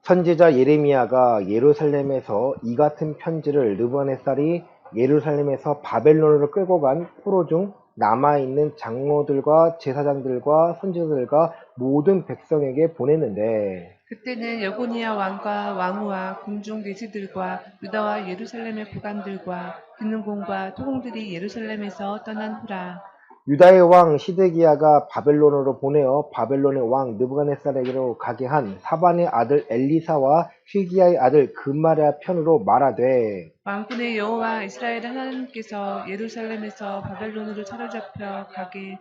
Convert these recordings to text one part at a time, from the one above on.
선지자 예레미야가 예루살렘에서 이 같은 편지를 느부갓네살이 예루살렘에서 바벨론으로 끌고 간 포로 중 남아있는 장로들과 제사장들과 선지자들과 모든 백성에게 보냈는데, 그때는 여고니아 왕과 왕후와 궁중 내지들과 유다와 예루살렘의 고관들과 기능공과 토공들이 예루살렘에서 떠난 후라. 유다의 왕 시드기야가 바벨론으로 보내어 바벨론의 왕 느부갓네살에게로 가게 한 사반의 아들 엘리사와 힐기야의 아들 금마랴 편으로 말하되, 만군의 여호와 이스라엘의 하나님께서 예루살렘에서 바벨론으로 사로잡혀 가게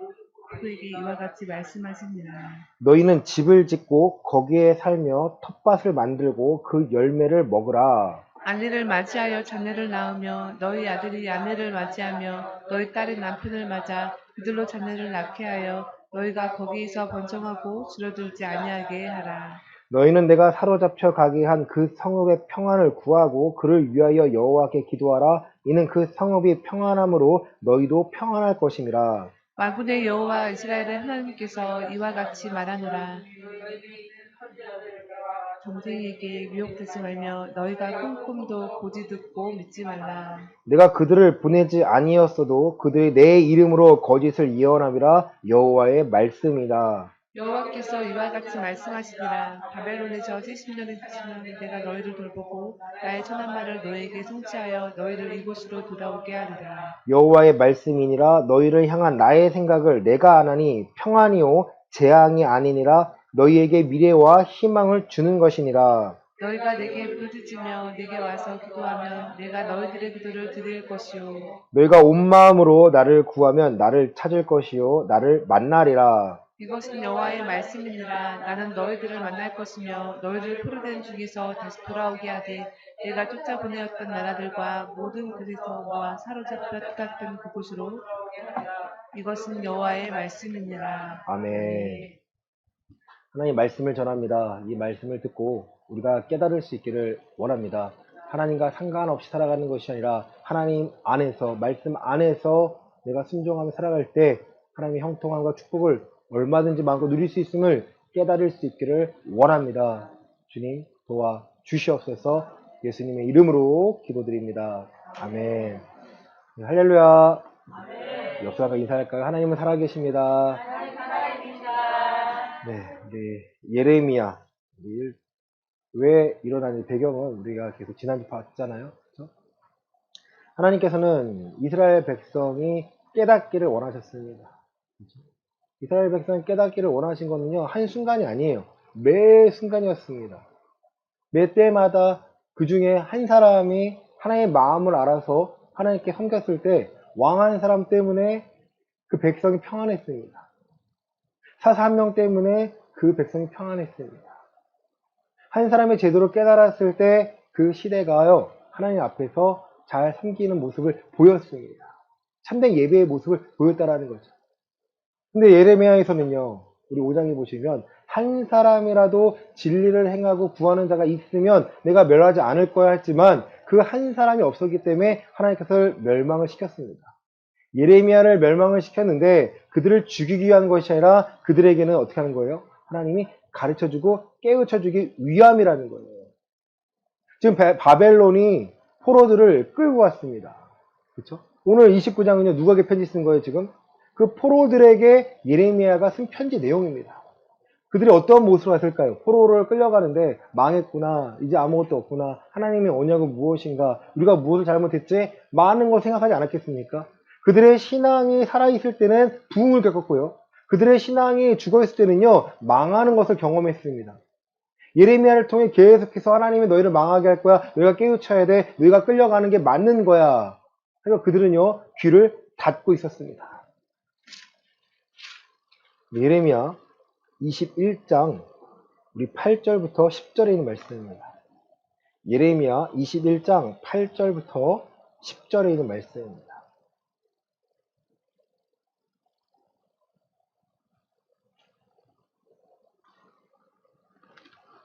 그에게 이와 같이 말씀하시니라. 너희는 집을 짓고 거기에 살며 텃밭을 만들고 그 열매를 먹으라. 아내를 맞이하여 자녀를 낳으며 너희 아들이 아내를 맞이하며 너희 딸의 남편을 맞아 그들로 자녀를 낳게 하여 너희가 거기에서 번성하고 줄어들지 아니하게 하라. 너희는 내가 사로잡혀 가게 한 그 성읍의 평안을 구하고 그를 위하여 여호와께 기도하라. 이는 그 성읍이 평안함으로 너희도 평안할 것임이라. 만군의 여호와 이스라엘의 하나님께서 이와 같이 말하노라. 동생에게 미혹되지 말며 너희가 꿈꿈도 고지 듣고 믿지 말라. 내가 그들을 보내지 아니었어도 그들이 내 이름으로 거짓을 예언함이라. 여호와의 말씀이다. 여호와께서 이와 같이 말씀하시니라. 바벨론에서 70년이 지나면 내가 너희를 돌보고 나의 천한 말을 너희에게 성취하여 너희를 이곳으로 돌아오게 하리라. 여호와의 말씀이니라. 너희를 향한 나의 생각을 내가 아나니 평안이요 재앙이 아니니라. 너희에게 미래와 희망을 주는 것이니라. 너희가 내게 부르짖으며 내게 와서 기도하면 내가 너희들의 기도를 들을 것이요. 너희가 온 마음으로 나를 구하면 나를 찾을 것이요 나를 만나리라. 이것은 여호와의 말씀이니라. 나는 너희들을 만날 것이며 너희를 포로된 중에서 다시 돌아오게 하되 내가 쫓아보내었던 나라들과 모든 곳에서 너와 사로잡혔던 그곳으로. 이것은 여호와의 말씀이니라. 아멘. 하나님 말씀을 전합니다. 이 말씀을 듣고 우리가 깨달을 수 있기를 원합니다. 하나님과 상관없이 살아가는 것이 아니라 하나님 안에서, 말씀 안에서 내가 순종하며 살아갈 때 하나님의 형통함과 축복을 얼마든지 마음껏 누릴 수 있음을 깨달을 수 있기를 원합니다. 주님 도와 주시옵소서. 예수님의 이름으로 기도드립니다. 아멘. 네, 할렐루야. 역사가 인사할까요? 하나님은 살아계십니다. 네, 우리 예레미야 왜 일어나는 배경은 우리가 계속 지난주 봤잖아요. 그렇죠? 하나님께서는 이스라엘 백성이 깨닫기를 원하셨습니다. 그렇죠? 이스라엘 백성이 깨닫기를 원하신 거는요, 한 순간이 아니에요. 매 순간이었습니다. 매 때마다 그 중에 한 사람이 하나님의 마음을 알아서 하나님께 섬겼을 때 왕한 사람 때문에 그 백성이 평안했습니다. 사사 한 명 때문에 그 백성이 평안했습니다. 한 사람이 제대로 깨달았을 때 그 시대가요, 하나님 앞에서 잘 섬기는 모습을 보였습니다. 참된 예배의 모습을 보였다라는 거죠. 근데 예레미야에서는요, 우리 5장에 보시면 한 사람이라도 진리를 행하고 구하는 자가 있으면 내가 멸하지 않을 거야 했지만 그 한 사람이 없었기 때문에 하나님께서 멸망을 시켰습니다. 예레미야를 멸망을 시켰는데 그들을 죽이기 위한 것이 아니라 그들에게는 어떻게 하는 거예요? 하나님이 가르쳐주고 깨우쳐주기 위함이라는 거예요. 지금 바벨론이 포로들을 끌고 왔습니다. 그렇죠? 오늘 29장은요, 누구에게 편지 쓴 거예요, 지금? 그 포로들에게 예레미야가 쓴 편지 내용입니다. 그들이 어떤 모습으로 왔을까요? 포로를 끌려가는데 망했구나, 이제 아무것도 없구나, 하나님의 언약은 무엇인가, 우리가 무엇을 잘못했지? 많은 걸 생각하지 않았겠습니까? 그들의 신앙이 살아있을 때는 부흥을 겪었고요. 그들의 신앙이 죽어있을 때는요, 망하는 것을 경험했습니다. 예레미야를 통해 계속해서 하나님이 너희를 망하게 할 거야. 너희가 깨우쳐야 돼. 너희가 끌려가는 게 맞는 거야. 그래서 그들은요, 귀를 닫고 있었습니다. 예레미야 21장 우리 8절부터 10절에 있는 말씀입니다. 예레미야 21장 8절부터 10절에 있는 말씀입니다.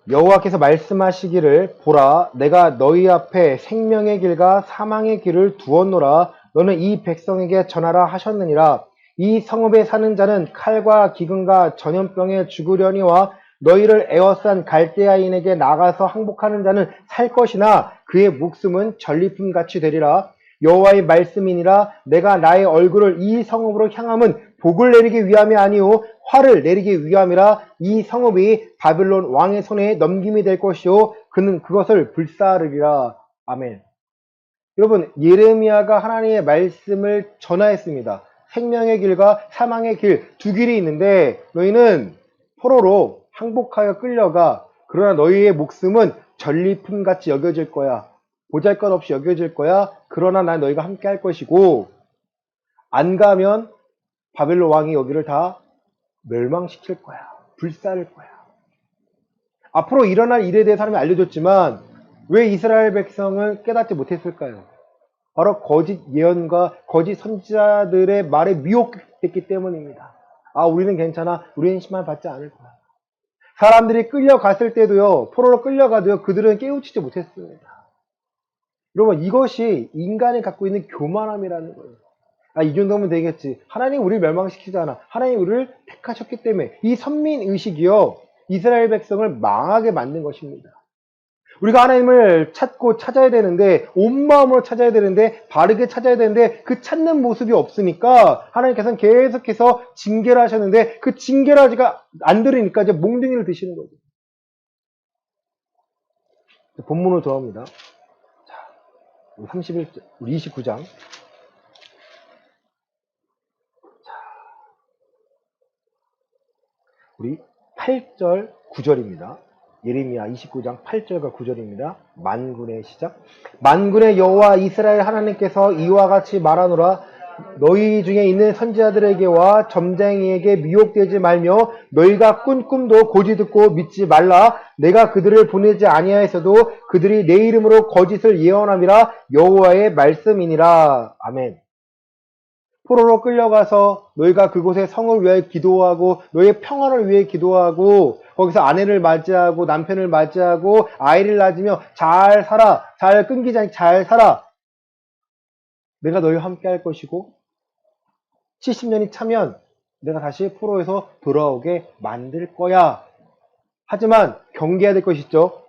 여호와께서 말씀하시기를 보라 내가 너희 앞에 생명의 길과 사망의 길을 두었노라 너는 이 백성에게 전하라 하셨느니라 이 성읍에 사는 자는 칼과 기근과 전염병에 죽으려니와 너희를 에워싼 갈대아인에게 나가서 항복하는 자는 살 것이나 그의 목숨은 전리품같이 되리라. 여호와의 말씀이니라. 내가 나의 얼굴을 이 성읍으로 향함은 복을 내리기 위함이 아니오 화를 내리기 위함이라. 이 성읍이 바벨론 왕의 손에 넘김이 될 것이요 그는 그것을 불사르리라. 아멘. 여러분, 예레미야가 하나님의 말씀을 전하였습니다. 생명의 길과 사망의 길, 두 길이 있는데 너희는 포로로 항복하여 끌려가. 그러나 너희의 목숨은 전리품같이 여겨질 거야. 보잘것없이 여겨질 거야. 그러나 난 너희가 함께 할 것이고, 안 가면 바벨론 왕이 여기를 다 멸망시킬 거야. 불사를 거야. 앞으로 일어날 일에 대해 사람이 알려줬지만 왜 이스라엘 백성은 깨닫지 못했을까요? 바로 거짓 예언과 거짓 선지자들의 말에 미혹됐기 때문입니다. 아, 우리는 괜찮아. 우리는 심판 받지 않을 거야. 사람들이 끌려갔을 때도요, 포로로 끌려가도요, 그들은 깨우치지 못했습니다. 여러분, 이것이 인간이 갖고 있는 교만함이라는 거예요. 아, 이 정도면 되겠지. 하나님 우리를 멸망시키잖아. 하나님 우리를 택하셨기 때문에. 이 선민의식이요, 이스라엘 백성을 망하게 만든 것입니다. 우리가 하나님을 찾고 찾아야 되는데, 온 마음으로 찾아야 되는데, 바르게 찾아야 되는데, 그 찾는 모습이 없으니까 하나님께서는 계속해서 징계를 하셨는데, 그 징계를 하지가 안 들으니까 이제 몽둥이를 드시는 거죠. 본문으로 들어갑니다. 자, 31절, 우리 29장. 우리 8절, 9절입니다. 예레미야 29장 8절과 9절입니다. 만군의 시작. 만군의 여호와 이스라엘 하나님께서 이와 같이 말하노라. 너희 중에 있는 선지자들에게와 점쟁이에게 미혹되지 말며 너희가 꾼 꿈도 고지 듣고 믿지 말라. 내가 그들을 보내지 아니하였어도 그들이 내 이름으로 거짓을 예언함이라. 여호와의 말씀이니라. 아멘. 포로로 끌려가서 너희가 그곳에 성을 위해 기도하고 너희의 평안을 위해 기도하고 거기서 아내를 맞이하고 남편을 맞이하고 아이를 낳으며 잘 살아, 잘 끊기지 않게 잘 살아. 내가 너희와 함께 할 것이고 70년이 차면 내가 다시 포로에서 돌아오게 만들 거야. 하지만 경계해야 될 것이 있죠.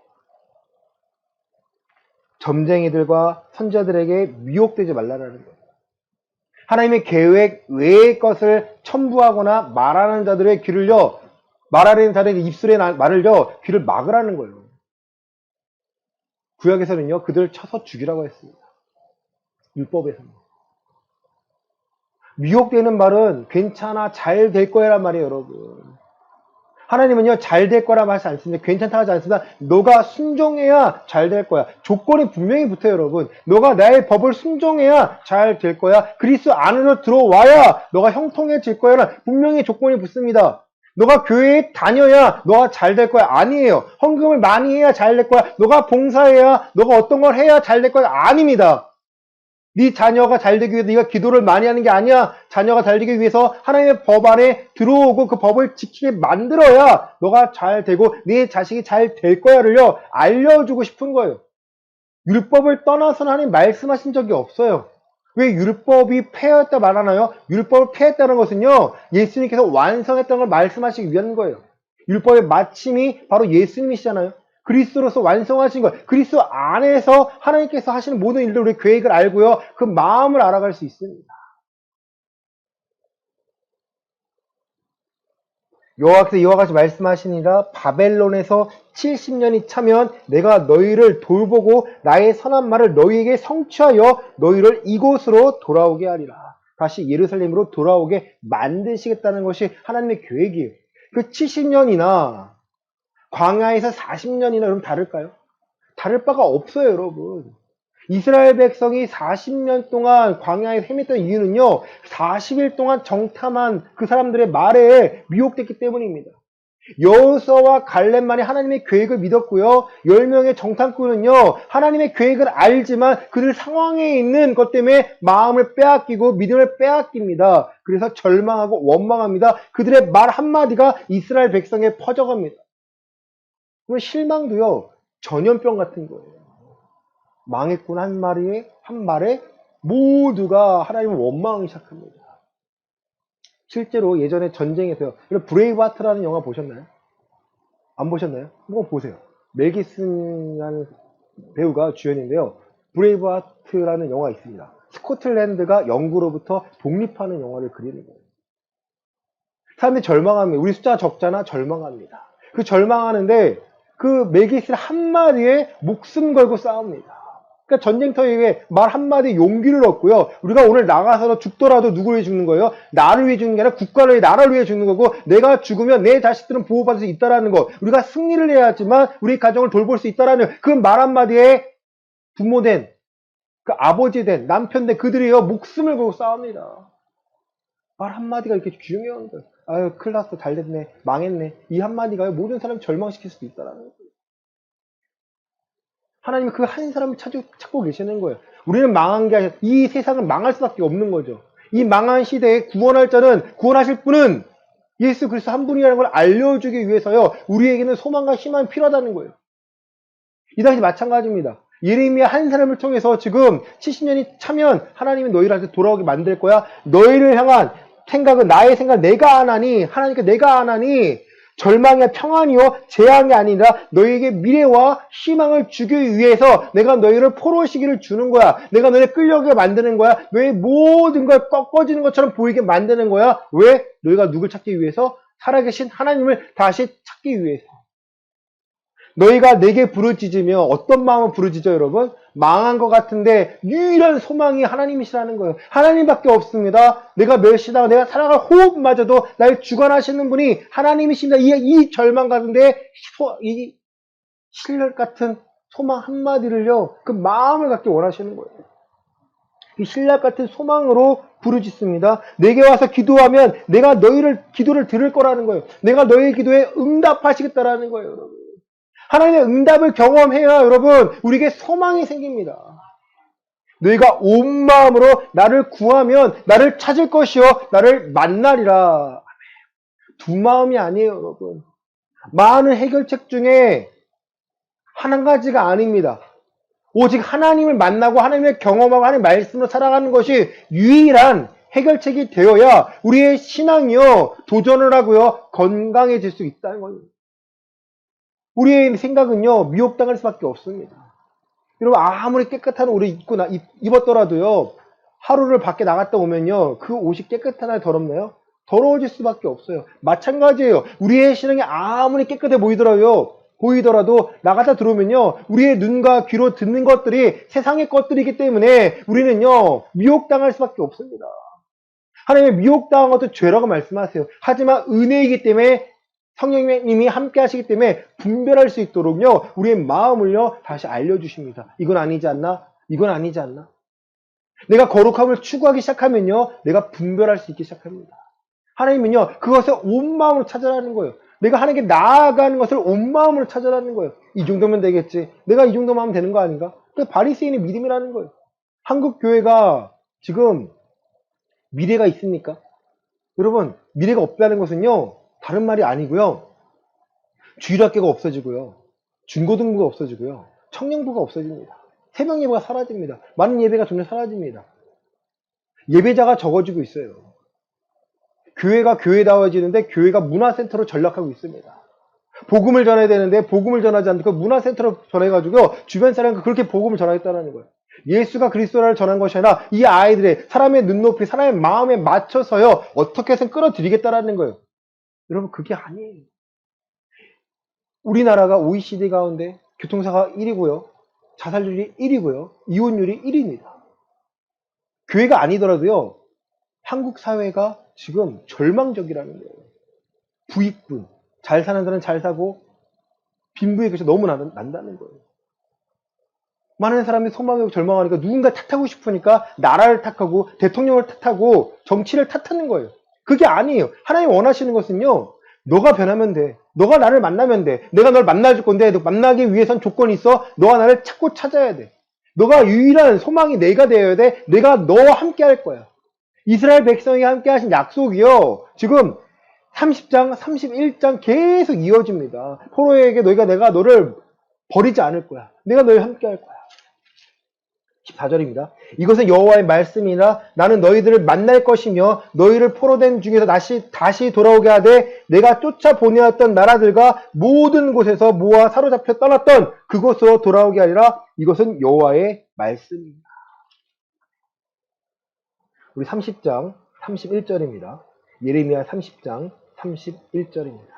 점쟁이들과 선지자들에게 미혹되지 말라는 거예요. 하나님의 계획 외의 것을 첨부하거나 말하는 자들의 귀를요, 말하는 자들의 입술에 말을요, 귀를 막으라는 거예요. 구약에서는요, 그들을 쳐서 죽이라고 했습니다. 율법에서는. 미혹되는 말은 괜찮아, 잘 될 거야 란 말이에요, 여러분. 하나님은요, 잘 될 거라 하지 않습니다. 괜찮다 하지 않습니다. 너가 순종해야 잘 될 거야. 조건이 분명히 붙어요, 여러분. 너가 나의 법을 순종해야 잘 될 거야. 그리스도 안으로 들어와야 너가 형통해질 거야. 분명히 조건이 붙습니다. 너가 교회에 다녀야 너가 잘 될 거야. 아니에요. 헌금을 많이 해야 잘 될 거야. 너가 봉사해야, 너가 어떤 걸 해야 잘 될 거야. 아닙니다. 네 자녀가 잘 되기 위해서 네가 기도를 많이 하는 게 아니야. 자녀가 잘 되기 위해서 하나님의 법 안에 들어오고 그 법을 지키게 만들어야 너가 잘 되고 네 자식이 잘 될 거야를요, 알려주고 싶은 거예요. 율법을 떠나서는 하나님 말씀하신 적이 없어요. 왜 율법이 폐하였다 말하나요? 율법을 폐했다는 것은요, 예수님께서 완성했던 걸 말씀하시기 위한 거예요. 율법의 마침이 바로 예수님이시잖아요. 그리스도로서 완성하신 것, 그리스도 안에서 하나님께서 하시는 모든 일들 우리 계획을 알고요, 그 마음을 알아갈 수 있습니다. 여호와께서 이와 같이 말씀하시니라. 바벨론에서 70년이 차면 내가 너희를 돌보고 나의 선한 말을 너희에게 성취하여 너희를 이곳으로 돌아오게 하리라. 다시 예루살렘으로 돌아오게 만드시겠다는 것이 하나님의 계획이에요. 그 70년이나 광야에서 40년이나 그럼 다를까요? 다를 바가 없어요, 여러분. 이스라엘 백성이 40년 동안 광야에 헤맸던 이유는요, 40일 동안 정탐한 그 사람들의 말에 미혹됐기 때문입니다. 여호수아와 갈렙만이 하나님의 계획을 믿었고요, 10명의 정탐꾼은요, 하나님의 계획을 알지만 그들 상황에 있는 것 때문에 마음을 빼앗기고 믿음을 빼앗깁니다. 그래서 절망하고 원망합니다. 그들의 말 한마디가 이스라엘 백성에 퍼져갑니다. 그럼 실망도요, 전염병 같은 거예요. 망했군 한 말에 모두가 하나님을 원망하기 시작합니다. 실제로 예전에 전쟁에서요. 브레이브하트라는 영화 보셨나요? 안 보셨나요? 한번 보세요. 멜 깁슨이라는 배우가 주연인데요. 브레이브하트라는 영화가 있습니다. 스코틀랜드가 영국으로부터 독립하는 영화를 그리는 거예요. 사람들이 절망합니다. 우리 숫자가 적잖아? 절망합니다. 그 절망하는데 그 멜 깁슨 한마디에 목숨 걸고 싸웁니다. 그러니까 전쟁터에 말 한마디에 용기를 얻고요. 우리가 오늘 나가서 죽더라도 누구를 위해 죽는 거예요? 나를 위해 죽는 게 아니라 국가를 위해, 나라를 위해 죽는 거고, 내가 죽으면 내 자식들은 보호받을 수 있다라는 거. 우리가 승리를 해야 하지만 우리 가정을 돌볼 수 있다라는 그 말 한마디에 부모된, 그 아버지 된, 남편 된 그들이요 목숨을 걸고 싸웁니다. 말 한마디가 이렇게 중요한 거예요. 아유, 큰일 났어, 잘 됐네, 망했네. 이 한마디가 모든 사람을 절망시킬 수도 있다라는 거예요. 하나님은 그 한 사람을 찾고 계시는 거예요. 우리는 망한 게 아니라 이 세상은 망할 수밖에 없는 거죠. 이 망한 시대에 구원할 자는, 구원하실 분은 예수 그리스도 한 분이라는 걸 알려주기 위해서요. 우리에게는 소망과 희망이 필요하다는 거예요. 이 당시 마찬가지입니다. 예레미야 한 사람을 통해서 지금 70년이 차면 하나님이 너희를 돌아오게 만들 거야. 너희를 향한 생각은 나의 생각 내가 안 하니, 하나님께 내가 안 하니 절망이야 평안이요 재앙이 아니라 너희에게 미래와 희망을 주기 위해서 내가 너희를 포로 시기를 주는 거야. 내가 너희를 끌려오게 만드는 거야. 너희 모든 걸 꺾어지는 것처럼 보이게 만드는 거야. 왜? 너희가 누굴 찾기 위해서? 살아계신 하나님을 다시 찾기 위해서. 너희가 내게 부르짖으며 어떤 마음을 부르짖어요, 여러분? 망한 것 같은데 유일한 소망이 하나님이시라는 거예요. 하나님밖에 없습니다. 내가 멸시당하고 내가 살아갈 호흡마저도 날 주관하시는 분이 하나님이십니다. 이 절망 가운데 이 신랄 같은 소망 한마디를요, 그 마음을 갖기 원하시는 거예요. 이 신랄 같은 소망으로 부르짖습니다. 내게 와서 기도하면 내가 너희를 기도를 들을 거라는 거예요. 내가 너희의 기도에 응답하시겠다라는 거예요, 여러분. 하나님의 응답을 경험해야 여러분 우리에게 소망이 생깁니다. 너희가 온 마음으로 나를 구하면 나를 찾을 것이요 나를 만나리라. 두 마음이 아니에요, 여러분. 많은 해결책 중에 한 가지가 아닙니다. 오직 하나님을 만나고 하나님을 경험하고 하나님의 말씀으로 살아가는 것이 유일한 해결책이 되어야 우리의 신앙이요 도전을 하고요 건강해질 수 있다는 거예요. 우리의 생각은요, 미혹당할 수밖에 없습니다. 여러분, 아무리 깨끗한 옷을 입었더라도요, 하루를 밖에 나갔다 오면요, 그 옷이 깨끗하나 더럽나요? 더러워질 수밖에 없어요. 마찬가지예요. 우리의 신앙이 아무리 깨끗해 보이더라도 나갔다 들어오면요, 우리의 눈과 귀로 듣는 것들이 세상의 것들이기 때문에 우리는요, 미혹당할 수밖에 없습니다. 하나님의 미혹당한 것도 죄라고 말씀하세요. 하지만 은혜이기 때문에 성령님이 함께 하시기 때문에 분별할 수 있도록요, 우리의 마음을요, 다시 알려주십니다. 이건 아니지 않나? 이건 아니지 않나? 내가 거룩함을 추구하기 시작하면요, 내가 분별할 수 있기 시작합니다. 하나님은요, 그것을 온 마음으로 찾아라는 거예요. 내가 하나님께 나아가는 것을 온 마음으로 찾아라는 거예요. 이 정도면 되겠지. 내가 이 정도만 하면 되는 거 아닌가? 그게 바리새인의 믿음이라는 거예요. 한국 교회가 지금 미래가 있습니까? 여러분, 미래가 없다는 것은요, 다른 말이 아니고요. 주일학교가 없어지고요. 중고등부가 없어지고요. 청년부가 없어집니다. 새벽 예배가 사라집니다. 많은 예배가 점점 사라집니다. 예배자가 적어지고 있어요. 교회가 교회다워지는데 교회가 문화센터로 전락하고 있습니다. 복음을 전해야 되는데 복음을 전하지 않고 문화센터로 전해가지고 주변 사람과 그렇게 복음을 전하겠다는 거예요. 예수가 그리스도를 전한 것이 아니라 이 아이들의 사람의 눈높이, 사람의 마음에 맞춰서요. 어떻게 해서 끌어들이겠다라는 거예요. 여러분 그게 아니에요. 우리나라가 OECD 가운데 교통사가 1위고요. 자살률이 1위고요. 이혼율이 1위입니다. 교회가 아니더라도요. 한국 사회가 지금 절망적이라는 거예요. 부익분. 잘 사는 데는 잘 사고 빈부의 것이 너무 난다는 거예요. 많은 사람이 소망하고 절망하니까 누군가 탓하고 싶으니까 나라를 탓하고 대통령을 탓하고 정치를 탓하는 거예요. 그게 아니에요. 하나님 원하시는 것은요. 너가 변하면 돼. 너가 나를 만나면 돼. 내가 널 만나줄 건데 너 만나기 위해선 조건이 있어. 너가 나를 찾고 찾아야 돼. 너가 유일한 소망이 내가 되어야 돼. 내가 너와 함께 할 거야. 이스라엘 백성이 함께 하신 약속이요. 지금 30장, 31장 계속 이어집니다. 포로에게 내가 너를 버리지 않을 거야. 내가 너희와 함께 할 거야. 14절입니다. 이것은 여호와의 말씀이라 나는 너희들을 만날 것이며 너희를 포로된 중에서 다시 돌아오게 하되 내가 쫓아 보내었던 나라들과 모든 곳에서 모아 사로잡혀 떠났던 그곳으로 돌아오게 하리라. 이것은 여호와의 말씀입니다. 우리 30장 31절입니다. 예레미야 30장 31절입니다.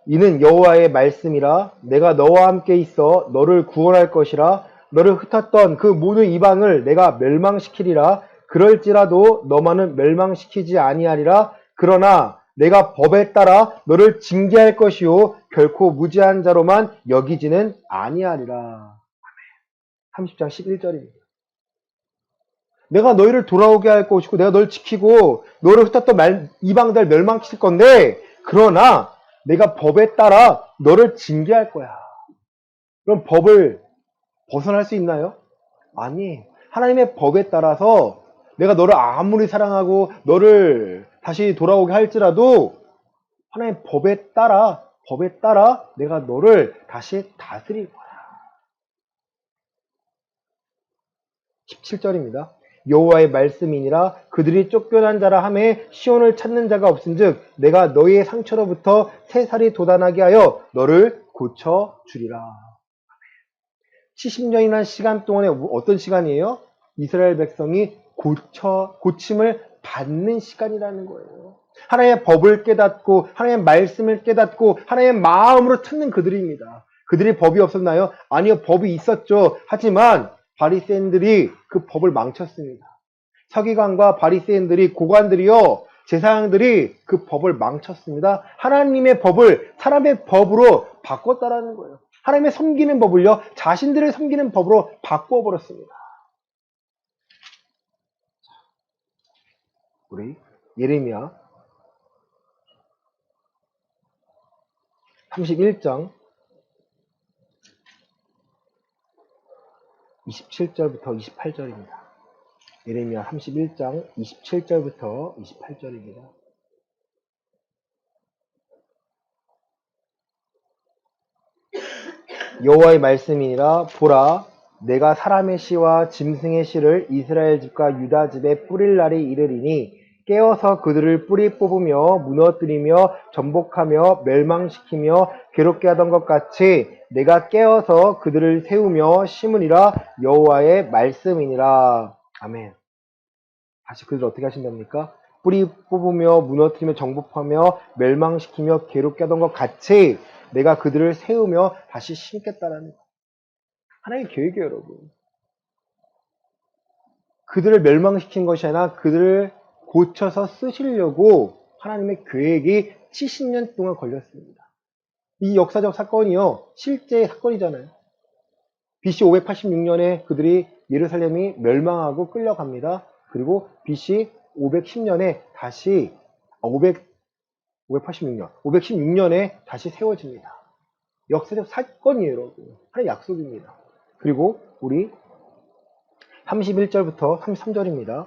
이는 여호와의 말씀이라 내가 너와 함께 있어 너를 구원할 것이라 너를 흩었던 그 모든 이방을 내가 멸망시키리라. 그럴지라도 너만은 멸망시키지 아니하리라. 그러나 내가 법에 따라 너를 징계할 것이요 결코 무지한 자로만 여기지는 아니하리라. 30장 11절입니다. 내가 너희를 돌아오게 할 것이고 내가 너를 지키고 너를 흩었던 이방들 멸망시킬 건데 그러나 내가 법에 따라 너를 징계할 거야. 그럼 법을 벗어날 수 있나요? 아니. 하나님의 법에 따라서 내가 너를 아무리 사랑하고 너를 다시 돌아오게 할지라도 하나님의 법에 따라 내가 너를 다시 다스릴 거야. 17절입니다. 여호와의 말씀이니라 그들이 쫓겨난 자라 하매 시온을 찾는 자가 없은즉 내가 너희의 상처로부터 새살이 돋아나게 하여 너를 고쳐주리라. 70년이라는 시간 동안에 어떤 시간이에요? 이스라엘 백성이 고침을 받는 시간이라는 거예요. 하나님의 법을 깨닫고 하나님의 말씀을 깨닫고 하나님의 마음으로 찾는 그들입니다. 그들이 법이 없었나요? 아니요, 법이 있었죠. 하지만 바리새인들이 그 법을 망쳤습니다. 서기관과 바리새인들이 고관들이요 제사장들이 그 법을 망쳤습니다. 하나님의 법을 사람의 법으로 바꿨다라는 거예요. 하나님의 섬기는 법을요 자신들을 섬기는 법으로 바꾸어 버렸습니다. 우리 예레미야 31장 27절부터 28절입니다. 예레미야 31장 27절부터 28절입니다. 여호와의 말씀이니라 보라 내가 사람의 씨와 짐승의 씨를 이스라엘 집과 유다 집에 뿌릴 날이 이르리니 깨어서 그들을 뿌리 뽑으며 무너뜨리며 전복하며 멸망시키며 괴롭게 하던 것 같이 내가 깨어서 그들을 세우며 심으리라. 여호와의 말씀이니라. 아멘. 다시 그들 어떻게 하신답니까? 뿌리 뽑으며 무너뜨리며 정복하며 멸망시키며 괴롭게 하던 것 같이 내가 그들을 세우며 다시 심겠다라는 거. 하나님의 계획이에요, 여러분. 그들을 멸망시킨 것이 아니라 그들을 고쳐서 쓰시려고 하나님의 계획이 70년 동안 걸렸습니다. 이 역사적 사건이요, 실제의 사건이잖아요. BC 586년에 그들이 예루살렘이 멸망하고 끌려갑니다. 그리고 BC 510년에 다시 516년에 다시 세워집니다. 역사적 사건이에요, 여러분. 하나의 약속입니다. 그리고 우리 31절부터 33절입니다.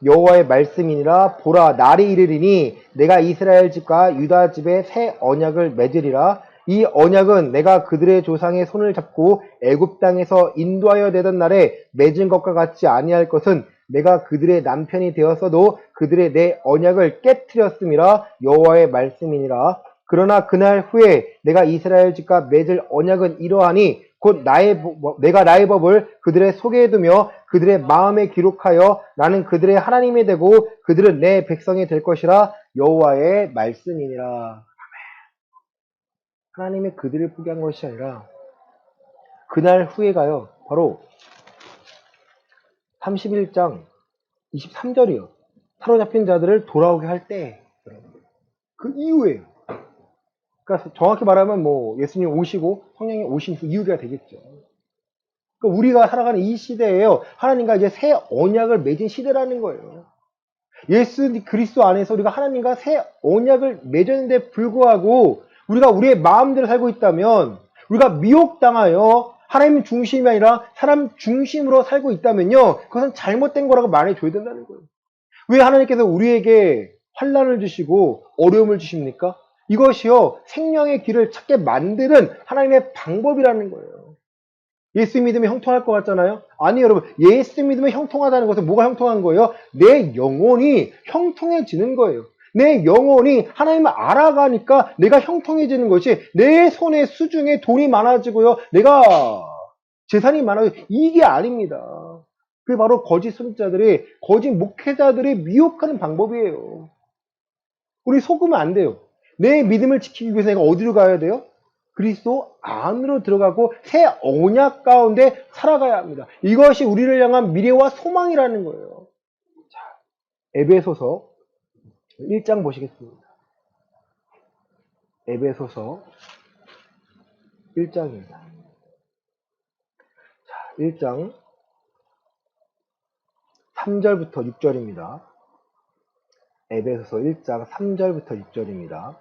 여호와의 말씀이니라 보라 날이 이르리니 내가 이스라엘 집과 유다 집에 새 언약을 맺으리라. 이 언약은 내가 그들의 조상의 손을 잡고 애굽 땅에서 인도하여 내던 날에 맺은 것과 같지 아니할 것은 내가 그들의 남편이 되었어도 그들의 내 언약을 깨트렸음이라. 여호와의 말씀이니라. 그러나 그날 후에 내가 이스라엘 집과 맺을 언약은 이러하니 곧 내가 나의 법을 그들의 속에 두며 그들의 마음에 기록하여 나는 그들의 하나님이 되고 그들은 내 백성이 될 것이라. 여호와의 말씀이니라. 하나님의 그들을 포기한 것이 아니라 그날 후에가요 바로 31장 23절이요. 사로잡힌 자들을 돌아오게 할 때 그 이후에요. 그러니까 정확히 말하면 예수님 오시고 성령이 오신 그 이후가 되겠죠. 그러니까 우리가 살아가는 이 시대에요. 하나님과 이제 새 언약을 맺은 시대라는 거예요. 예수 그리스도 안에서 우리가 하나님과 새 언약을 맺었는데 불구하고 우리가 우리의 마음대로 살고 있다면 우리가 미혹당하여 하나님 중심이 아니라 사람 중심으로 살고 있다면요. 그것은 잘못된 거라고 말해줘야 된다는 거예요. 왜 하나님께서 우리에게 환난을 주시고 어려움을 주십니까? 이것이요, 생명의 길을 찾게 만드는 하나님의 방법이라는 거예요. 예수 믿으면 형통할 것 같잖아요? 아니, 여러분. 예수 믿으면 형통하다는 것은 뭐가 형통한 거예요? 내 영혼이 형통해지는 거예요. 내 영혼이 하나님을 알아가니까 내가 형통해지는 것이 내 손에 수중에 돈이 많아지고요. 내가 재산이 많아지고 이게 아닙니다. 그게 바로 거짓 선지자들이, 거짓 목회자들이 미혹하는 방법이에요. 우리 속으면 안 돼요. 내 믿음을 지키기 위해서 내가 어디로 가야 돼요? 그리스도 안으로 들어가고 새 언약 가운데 살아가야 합니다. 이것이 우리를 향한 미래와 소망이라는 거예요. 자, 에베소서 1장 보시겠습니다. 에베소서 1장입니다. 자, 1장 3절부터 6절입니다. 에베소서 1장 3절부터 6절입니다.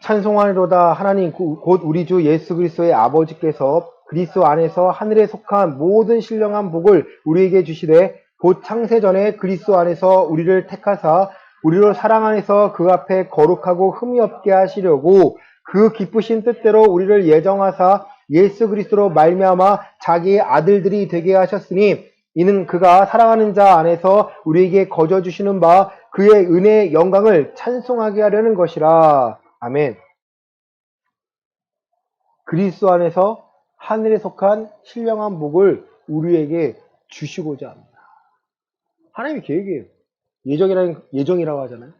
찬송하리로다. 하나님 곧 우리 주 예수 그리스도의 아버지께서 그리스도 안에서 하늘에 속한 모든 신령한 복을 우리에게 주시되 곧 창세전에 그리스도 안에서 우리를 택하사 우리로 사랑 안에서 그 앞에 거룩하고 흠이 없게 하시려고 그 기쁘신 뜻대로 우리를 예정하사 예수 그리스도로 말미암아 자기의 아들들이 되게 하셨으니 이는 그가 사랑하는 자 안에서 우리에게 거저 주시는 바 그의 은혜의 영광을 찬송하게 하려는 것이라. 아멘. 그리스도 안에서 하늘에 속한 신령한 복을 우리에게 주시고자 합니다. 하나님의 계획이에요. 예정이라고 하잖아요.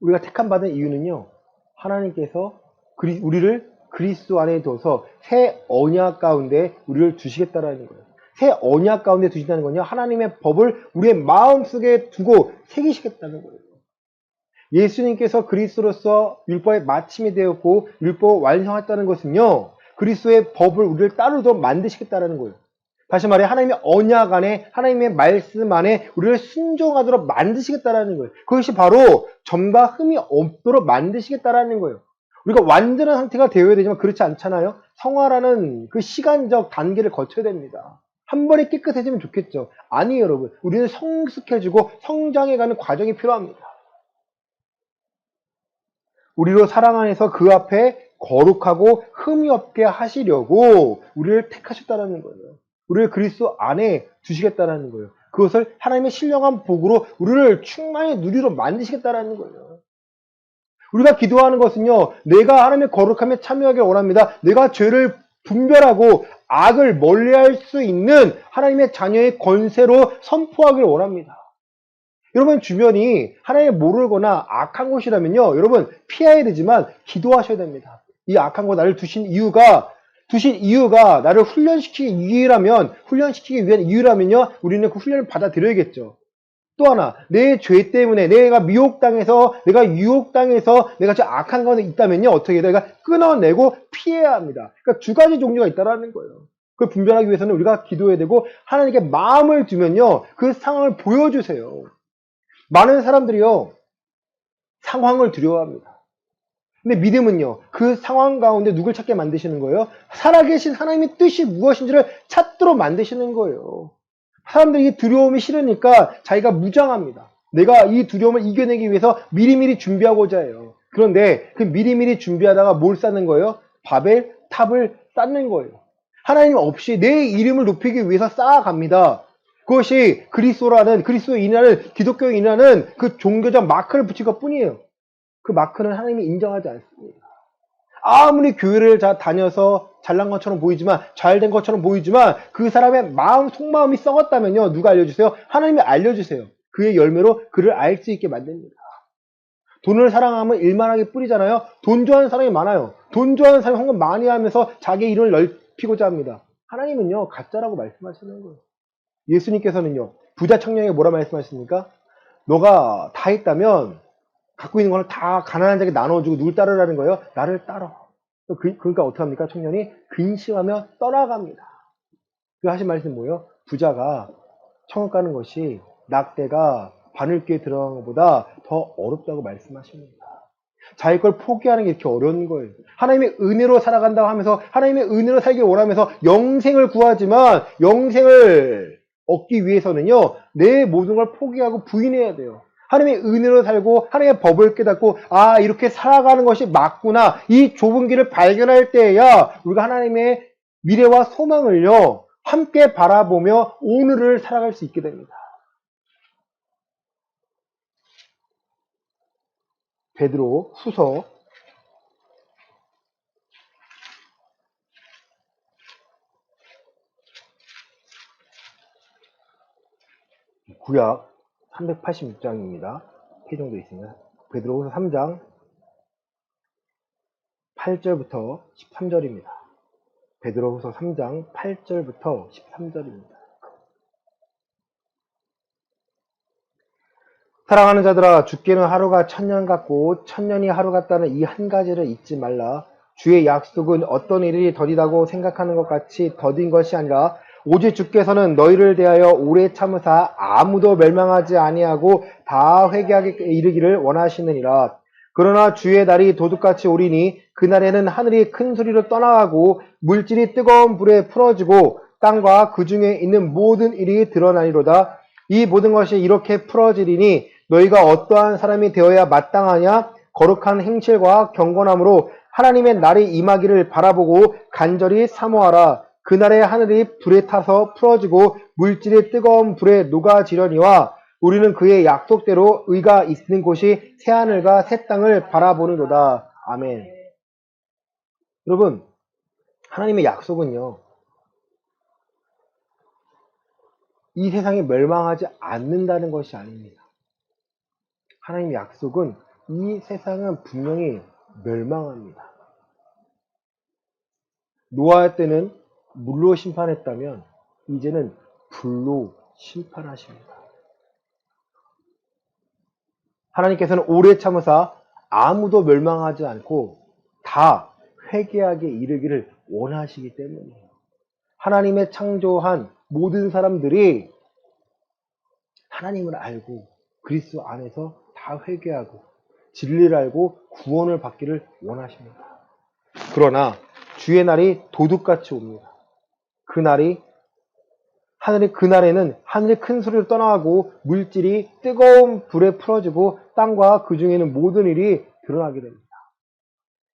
우리가 택함 받은 이유는요, 하나님께서 우리를 그리스도 안에 둬서 새 언약 가운데 우리를 두시겠다라는 거예요. 새 언약 가운데 두신다는 건요, 하나님의 법을 우리의 마음속에 두고 새기시겠다는 거예요. 예수님께서 그리스도로서 율법의 마침이 되었고 율법을 완성했다는 것은요, 그리스도의 법을 우리를 따르도록 만드시겠다는 거예요. 다시 말해 하나님의 언약 안에, 하나님의 말씀 안에 우리를 순종하도록 만드시겠다는 거예요. 그것이 바로 점과 흠이 없도록 만드시겠다는 거예요. 우리가 완전한 상태가 되어야 되지만 그렇지 않잖아요. 성화라는 그 시간적 단계를 거쳐야 됩니다. 한 번에 깨끗해지면 좋겠죠. 아니에요, 여러분. 우리는 성숙해지고 성장해가는 과정이 필요합니다. 우리로 사랑 안에서 그 앞에 거룩하고 흠이 없게 하시려고 우리를 택하셨다는 거예요. 우리를 그리스도 안에 두시겠다는 거예요. 그것을 하나님의 신령한 복으로 우리를 충만히 누리도록 만드시겠다는 거예요. 우리가 기도하는 것은요, 내가 하나님의 거룩함에 참여하길 원합니다. 내가 죄를 분별하고 악을 멀리할 수 있는 하나님의 자녀의 권세로 선포하길 원합니다. 여러분 주변이 하나님을 모르거나 악한 곳이라면요, 여러분 피해야 되지만 기도하셔야 됩니다. 이 악한 곳 나를 두신 이유가 나를 훈련시키기 위한 이유라면요, 우리는 그 훈련을 받아들여야겠죠. 또 하나, 내 죄 때문에 내가 유혹당해서 내가 저 악한 가운데 있다면요, 어떻게 해야 돼? 내가 끊어내고 피해야 합니다. 그러니까 두 가지 종류가 있다라는 거예요. 그걸 분별하기 위해서는 우리가 기도해야 되고, 하나님께 마음을 두면요, 그 상황을 보여주세요. 많은 사람들이요, 상황을 두려워합니다. 근데 믿음은요, 그 상황 가운데 누굴 찾게 만드시는 거예요? 살아계신 하나님의 뜻이 무엇인지를 찾도록 만드시는 거예요. 사람들이 이 두려움이 싫으니까 자기가 무장합니다. 내가 이 두려움을 이겨내기 위해서 미리미리 준비하고자 해요. 그런데 그 미리미리 준비하다가 뭘 쌓는 거예요? 바벨 탑을 쌓는 거예요. 하나님 없이 내 이름을 높이기 위해서 쌓아갑니다. 그것이 그리스도인이라는 기독교인이라는 그 종교적 마크를 붙인 것 뿐이에요. 그 마크는 하나님이 인정하지 않습니다. 아무리 교회를 다녀서 잘난 것처럼 보이지만, 잘된 것처럼 보이지만 그 사람의 마음 속마음이 썩었다면요, 누가 알려주세요? 하나님이 알려주세요. 그의 열매로 그를 알 수 있게 만듭니다. 돈을 사랑하면 일만하게 뿌리잖아요. 돈 좋아하는 사람이 많아요. 돈 좋아하는 사람이 헌금 많이 하면서 자기 이름을 넓히고자 합니다. 하나님은요, 가짜라고 말씀하시는 거예요. 예수님께서는요, 부자 청년에게 뭐라 말씀하십니까? 너가 다 있다면 갖고 있는 거는 다 가난한 자에게 나눠주고 누굴 따르라는 거예요? 나를 따라. 그러니까 어떻게 합니까? 청년이 근심하며 떠나갑니다. 그 하신 말씀이 뭐예요? 부자가 천국 가는 것이 낙대가 바늘귀에 들어간 것보다 더 어렵다고 말씀하십니다. 자기 걸 포기하는 게 이렇게 어려운 거예요. 하나님의 은혜로 살아간다고 하면서, 하나님의 은혜로 살길 원하면서 영생을 구하지만, 영생을 얻기 위해서는요, 내 모든 걸 포기하고 부인해야 돼요. 하나님의 은혜로 살고 하나님의 법을 깨닫고 아 이렇게 살아가는 것이 맞구나 이 좁은 길을 발견할 때에야 우리가 하나님의 미래와 소망을요 함께 바라보며 오늘을 살아갈 수 있게 됩니다. 베드로 후서 9약 386장입니다. 페이지 정도 있습니다. 베드로후서 3장 8절부터 13절입니다. 베드로후서 3장 8절부터 13절입니다. 사랑하는 자들아 죽기는 하루가 천년 같고 천년이 하루 같다는 이 한 가지를 잊지 말라. 주의 약속은 어떤 일이 더디다고 생각하는 것 같이 더딘 것이 아니라 오직 주께서는 너희를 대하여 오래 참으사 아무도 멸망하지 아니하고 다 회개하게 이르기를 원하시느니라. 그러나 주의 날이 도둑같이 오리니 그날에는 하늘이 큰 소리로 떠나가고 물질이 뜨거운 불에 풀어지고 땅과 그 중에 있는 모든 일이 드러나리로다. 이 모든 것이 이렇게 풀어지리니 너희가 어떠한 사람이 되어야 마땅하냐? 거룩한 행실과 경건함으로 하나님의 날이 임하기를 바라보고 간절히 사모하라. 그날에 하늘이 불에 타서 풀어지고 물질이 뜨거운 불에 녹아지려니와 우리는 그의 약속대로 의가 있는 곳이 새하늘과 새 땅을 바라보는도다. 아멘. 여러분, 하나님의 약속은요, 이 세상이 멸망하지 않는다는 것이 아닙니다. 하나님의 약속은 이 세상은 분명히 멸망합니다. 노아 때는 물로 심판했다면 이제는 불로 심판하십니다. 하나님께서는 오래 참으사 아무도 멸망하지 않고 다 회개하게 이르기를 원하시기 때문이에요. 하나님의 창조한 모든 사람들이 하나님을 알고 그리스도 안에서 다 회개하고 진리를 알고 구원을 받기를 원하십니다. 그러나 주의 날이 도둑같이 옵니다. 그날에는 하늘이 큰 소리로 떠나가고 물질이 뜨거운 불에 풀어지고 땅과 그 중에 있는 모든 일이 드러나게 됩니다.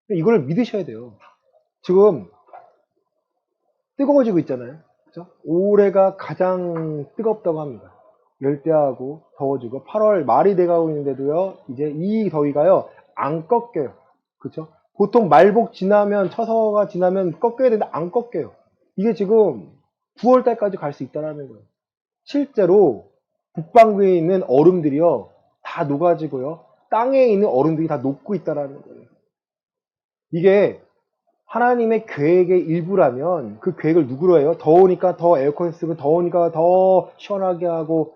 이걸 믿으셔야 돼요. 지금 뜨거워지고 있잖아요. 그렇죠? 올해가 가장 뜨겁다고 합니다. 열대하고 더워지고 8월 말이 돼가고 있는데도요. 이제 이 더위가요. 안 꺾여요. 그렇죠? 보통 말복 지나면 처서가 지나면 꺾여야 되는데 안 꺾여요. 이게 지금 9월 달까지 갈 수 있다는 거예요. 실제로 북반구에 있는 얼음들이요. 다 녹아지고요. 땅에 있는 얼음들이 다 녹고 있다는 거예요. 이게 하나님의 계획의 일부라면 그 계획을 누구로 해요? 더우니까 더 에어컨 쓰고 더우니까 더 시원하게 하고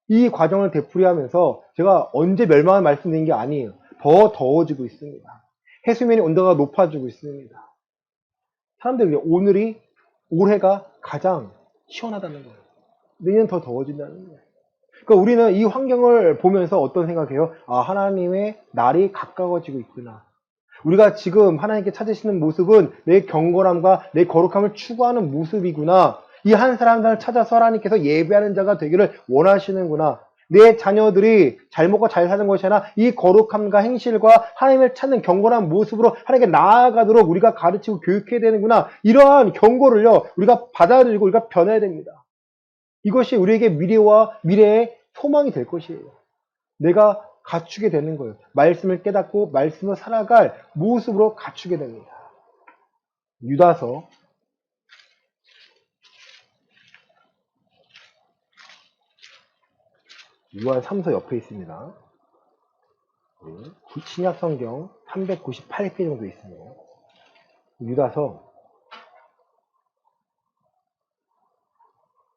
이 과정을 되풀이하면서 제가 언제 멸망을 말씀드린 게 아니에요. 더 더워지고 있습니다. 해수면의 온도가 높아지고 있습니다. 사람들이 올해가 가장 시원하다는 거예요. 내년 더 더워진다는 거예요. 그러니까 우리는 이 환경을 보면서 어떤 생각해요? 아, 하나님의 날이 가까워지고 있구나. 우리가 지금 하나님께 찾으시는 모습은 내 경건함과 내 거룩함을 추구하는 모습이구나. 이 한 사람을 찾아서 하나님께서 예배하는 자가 되기를 원하시는구나. 내 자녀들이 잘 먹고 잘 사는 것이 아니라 이 거룩함과 행실과 하나님을 찾는 경건한 모습으로 하나님께 나아가도록 우리가 가르치고 교육해야 되는구나. 이러한 경고를요, 우리가 받아들이고 우리가 변해야 됩니다. 이것이 우리에게 미래의 소망이 될 것이에요. 내가 갖추게 되는 거예요. 말씀을 깨닫고 말씀을 살아갈 모습으로 갖추게 됩니다. 유다서 6월 3서 옆에 있습니다. 신약 성경 398페이지 정도 있습니다. 유다서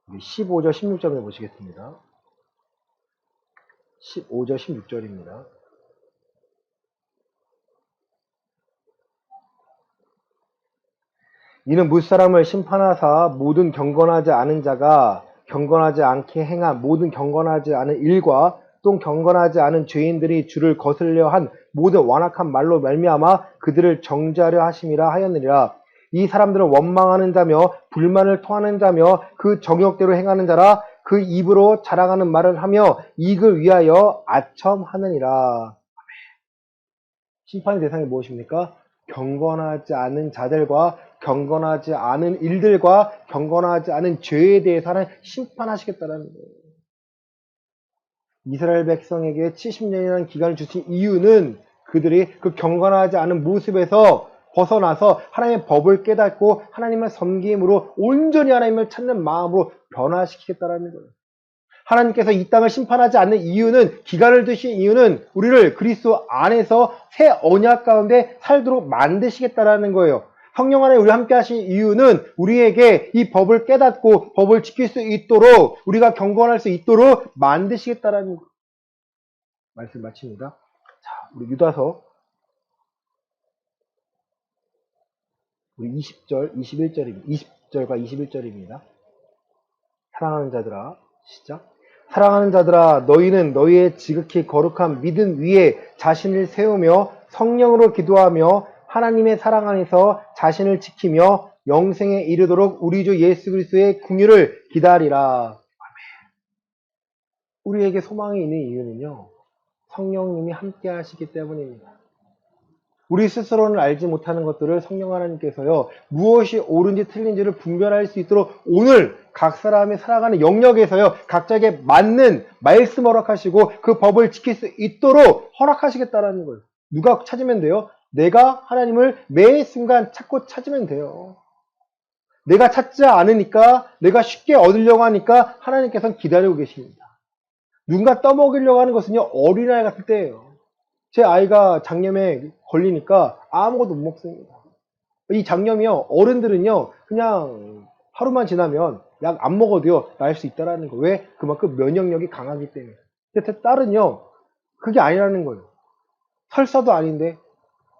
15절 16절을 보시겠습니다. 15절 16절입니다. 이는 무사람을 심판하사 모든 경건하지 않은 자가 경건하지 않게 행한 모든 경건하지 않은 일과 또 경건하지 않은 죄인들이 주를 거슬려 한 모든 완악한 말로 말미암아 그들을 정죄하려 하심이라 하였느니라. 이 사람들은 원망하는 자며 불만을 토하는 자며 그 정욕대로 행하는 자라. 그 입으로 자랑하는 말을 하며 이익을 위하여 아첨하느니라. 심판의 대상이 무엇입니까? 경건하지 않은 자들과 경건하지 않은 일들과 경건하지 않은 죄에 대해서 하나님 심판하시겠다는 거예요. 이스라엘 백성에게 70년이라는 기간을 주신 이유는 그들이 그 경건하지 않은 모습에서 벗어나서 하나님의 법을 깨닫고 하나님을 섬김으로 온전히 하나님을 찾는 마음으로 변화시키겠다는 거예요. 하나님께서 이 땅을 심판하지 않는 이유는, 기간을 두신 이유는 우리를 그리스도 안에서 새 언약 가운데 살도록 만드시겠다는 거예요. 성령 안에 우리 함께 하신 이유는 우리에게 이 법을 깨닫고 법을 지킬 수 있도록, 우리가 경건할 수 있도록 만드시겠다는 말씀 마칩니다. 자, 우리 유다서 우리 20절, 21절입니다. 20절과 21절입니다. 사랑하는 자들아, 시작. 사랑하는 자들아, 너희는 너희의 지극히 거룩한 믿음 위에 자신을 세우며 성령으로 기도하며 하나님의 사랑 안에서 자신을 지키며 영생에 이르도록 우리 주 예수 그리스도의 긍휼을 기다리라. 아멘. 우리에게 소망이 있는 이유는요, 성령님이 함께 하시기 때문입니다. 우리 스스로는 알지 못하는 것들을 성령 하나님께서요, 무엇이 옳은지 틀린지를 분별할 수 있도록 오늘 각 사람이 살아가는 영역에서요, 각자에게 맞는 말씀 허락하시고 그 법을 지킬 수 있도록 허락하시겠다라는 거예요. 누가 찾으면 돼요? 내가 하나님을 매 순간 찾고 찾으면 돼요. 내가 찾지 않으니까, 내가 쉽게 얻으려고 하니까 하나님께서는 기다리고 계십니다. 누군가 떠먹이려고 하는 것은요, 어린아이 같을 때예요. 제 아이가 장염에 걸리니까 아무것도 못 먹습니다. 이 장염이요, 어른들은요, 그냥 하루만 지나면 약 안 먹어도요, 나을 수 있다는 거예요. 왜? 그만큼 면역력이 강하기 때문에. 근데 딸은요, 그게 아니라는 거예요. 설사도 아닌데,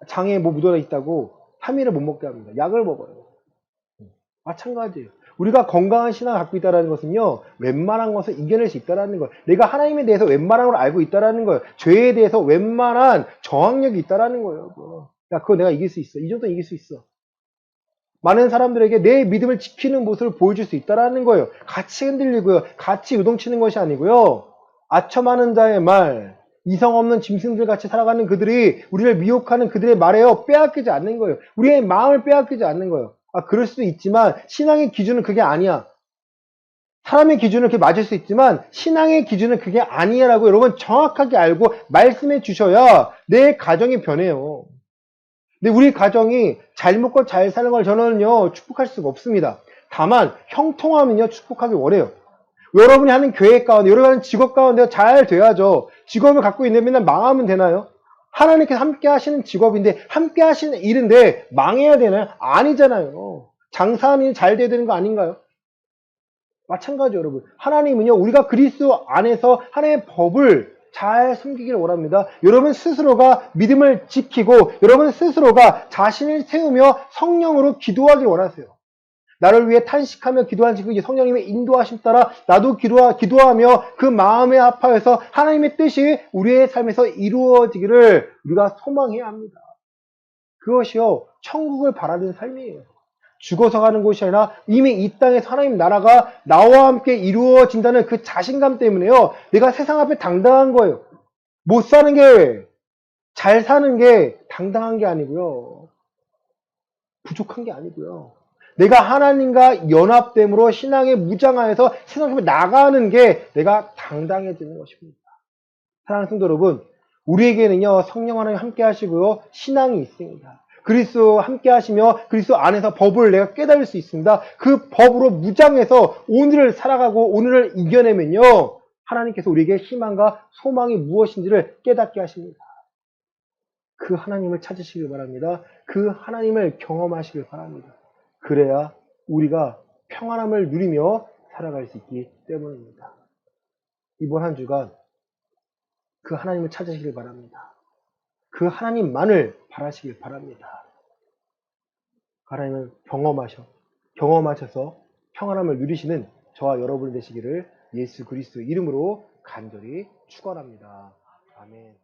장에 뭐 묻어나 있다고 3일을 못 먹게 합니다. 약을 먹어요. 마찬가지예요. 우리가 건강한 신앙을 갖고 있다는 것은요, 웬만한 것을 이겨낼 수 있다는 거예요. 내가 하나님에 대해서 웬만한 걸 알고 있다는 거예요. 죄에 대해서 웬만한 저항력이 있다는 거예요. 야, 그거 내가 이길 수 있어. 이 정도는 이길 수 있어. 많은 사람들에게 내 믿음을 지키는 모습을 보여줄 수 있다는 거예요. 같이 흔들리고요. 같이 요동치는 것이 아니고요. 아첨하는 자의 말, 이성 없는 짐승들 같이 살아가는 그들이 우리를 미혹하는 그들의 말에요, 빼앗기지 않는 거예요. 우리의 마음을 빼앗기지 않는 거예요. 아, 그럴 수도 있지만 신앙의 기준은 그게 아니야. 사람의 기준은 그게 맞을 수 있지만 신앙의 기준은 그게 아니야라고 여러분 정확하게 알고 말씀해 주셔야 내 가정이 변해요. 근데 우리 가정이 잘 먹고 잘 사는 걸 저는요, 축복할 수가 없습니다. 다만 형통하면요, 축복하기 원해요. 여러분이 하는 계획 가운데, 여러분이 하는 직업 가운데 잘 돼야죠. 직업을 갖고 있는데 맨날 망하면 되나요? 하나님께서 함께 하시는 직업인데, 함께 하시는 일인데 망해야 되나요? 아니잖아요. 장사하는 일 잘 돼야 되는 거 아닌가요? 마찬가지 여러분. 하나님은요, 우리가 그리스도 안에서 하나님의 법을 잘 숨기기를 원합니다. 여러분 스스로가 믿음을 지키고 여러분 스스로가 자신을 세우며 성령으로 기도하길 원하세요. 나를 위해 탄식하며 기도하는 그 성령님의 인도하심 따라 나도 기도하며 그 마음에 합하여서 하나님의 뜻이 우리의 삶에서 이루어지기를 우리가 소망해야 합니다. 그것이요, 천국을 바라는 삶이에요. 죽어서 가는 곳이 아니라 이미 이 땅에서 하나님 나라가 나와 함께 이루어진다는 그 자신감 때문에요, 내가 세상 앞에 당당한 거예요. 못 사는 게, 잘 사는 게 당당한 게 아니고요, 부족한 게 아니고요, 내가 하나님과 연합됨으로 신앙의 무장하에서 세상 앞에 나가는 게 내가 당당해지는 것입니다. 사랑하는 성도 여러분, 우리에게는요, 성령 하나님 함께 하시고요, 신앙이 있습니다. 그리스도 함께 하시며 그리스도 안에서 법을 내가 깨달을 수 있습니다. 그 법으로 무장해서 오늘을 살아가고 오늘을 이겨내면요, 하나님께서 우리에게 희망과 소망이 무엇인지를 깨닫게 하십니다. 그 하나님을 찾으시길 바랍니다. 그 하나님을 경험하시길 바랍니다. 그래야 우리가 평안함을 누리며 살아갈 수 있기 때문입니다. 이번 한 주간 그 하나님을 찾으시길 바랍니다. 그 하나님만을 바라시길 바랍니다. 하나님을 경험하셔서 평안함을 누리시는 저와 여러분이 되시기를 예수 그리스도의 이름으로 간절히 축원합니다. 아멘.